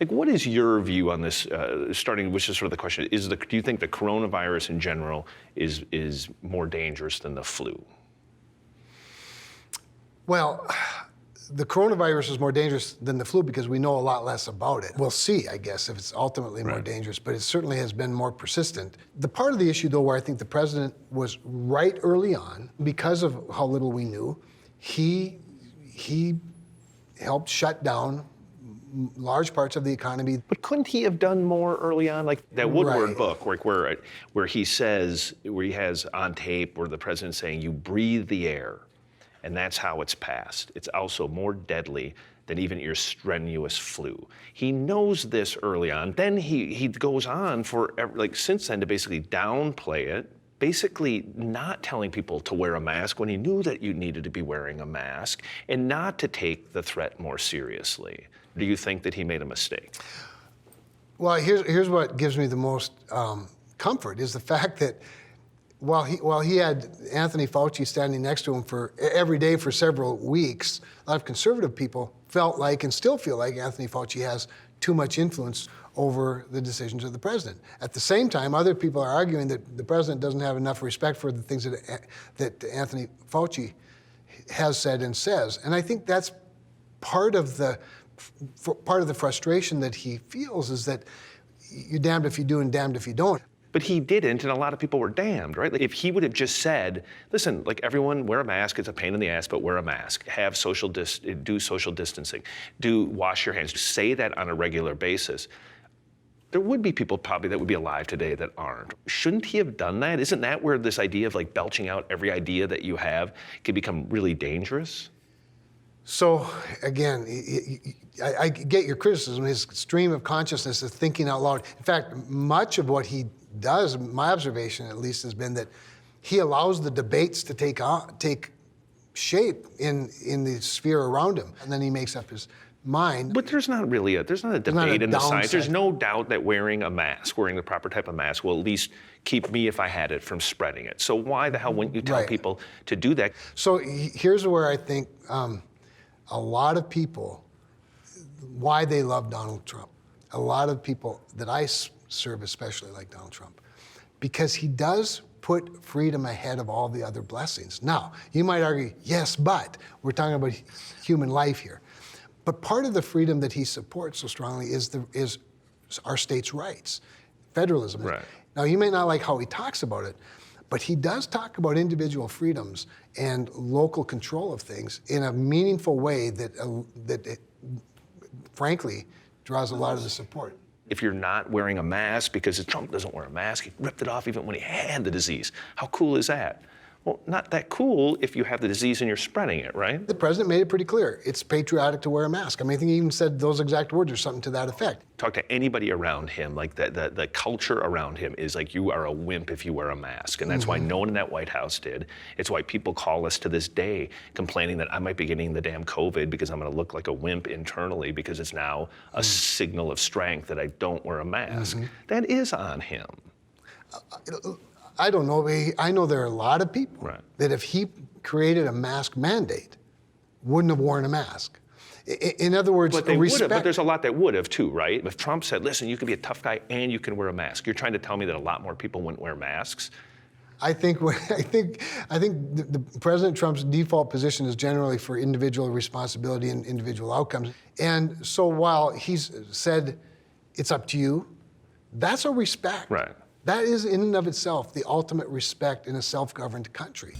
Like, what is your view on this, starting, which is sort of the question, do you think the coronavirus in general is more dangerous than the flu? Well, the coronavirus is more dangerous than the flu because we know a lot less about it. We'll see, I guess, if it's ultimately more dangerous, but it certainly has been more persistent. The part of the issue, though, where I think the president was right early on, because of how little we knew, he helped shut down large parts of the economy. But couldn't he have done more early on? Like that Woodward book, where he has on tape where the president's saying, you breathe the air, and that's how it's passed. It's also more deadly than even your strenuous flu. He knows this early on. Then he goes on for, like, since then to basically downplay it, basically not telling people to wear a mask when he knew that you needed to be wearing a mask, and not to take the threat more seriously. Do you think that he made a mistake? Well, here's what gives me the most comfort is the fact that while he had Anthony Fauci standing next to him for every day for several weeks, a lot of conservative people felt like and still feel like Anthony Fauci has too much influence over the decisions of the president. At the same time, other people are arguing that the president doesn't have enough respect for the things that Anthony Fauci has said and says. And I think that's part of the frustration that he feels is that you're damned if you do and damned if you don't. But he didn't, and a lot of people were damned, right? Like if he would have just said, listen, like everyone wear a mask, it's a pain in the ass, but wear a mask. Do social distancing, wash your hands, say that on a regular basis. There would be people probably that would be alive today that aren't. Shouldn't he have done that? Isn't that where this idea of like belching out every idea that you have can become really dangerous? So again, I get your criticism. His stream of consciousness is thinking out loud. In fact, much of what he does, my observation at least, has been that he allows the debates to take shape in the sphere around him, and then he makes up his mind. But there's not a debate in the science. There's no doubt that wearing the proper type of mask will at least keep me, if I had it, from spreading it. So why the hell wouldn't you tell people to do that? So here's where I think a lot of people, why they love Donald Trump. A lot of people that I serve especially like Donald Trump, because he does put freedom ahead of all the other blessings. Now, you might argue, yes, but we're talking about human life here. But part of the freedom that he supports so strongly is our states' rights, federalism. Right. Now, you may not like how he talks about it, but he does talk about individual freedoms and local control of things in a meaningful way that frankly, draws a lot of the support. If you're not wearing a mask because Trump doesn't wear a mask, he ripped it off even when he had the disease. How cool is that? Well, not that cool if you have the disease and you're spreading it, right? The president made it pretty clear. It's patriotic to wear a mask. I mean, I think he even said those exact words or something to that effect. Talk to anybody around him, like the culture around him is like, you are a wimp if you wear a mask. And that's why no one in that White House did. It's why people call us to this day complaining that I might be getting the damn COVID because I'm gonna look like a wimp internally because it's now a signal of strength that I don't wear a mask. That is on him. I don't know. I know there are a lot of people that if he created a mask mandate, wouldn't have worn a mask. In other words, but they would have, but there's a lot that would have too, right? If Trump said, listen, you can be a tough guy and you can wear a mask, you're trying to tell me that a lot more people wouldn't wear masks? I think the President Trump's default position is generally for individual responsibility and individual outcomes. And so while he's said, it's up to you, that's a respect. Right. That is in and of itself the ultimate respect in a self-governed country.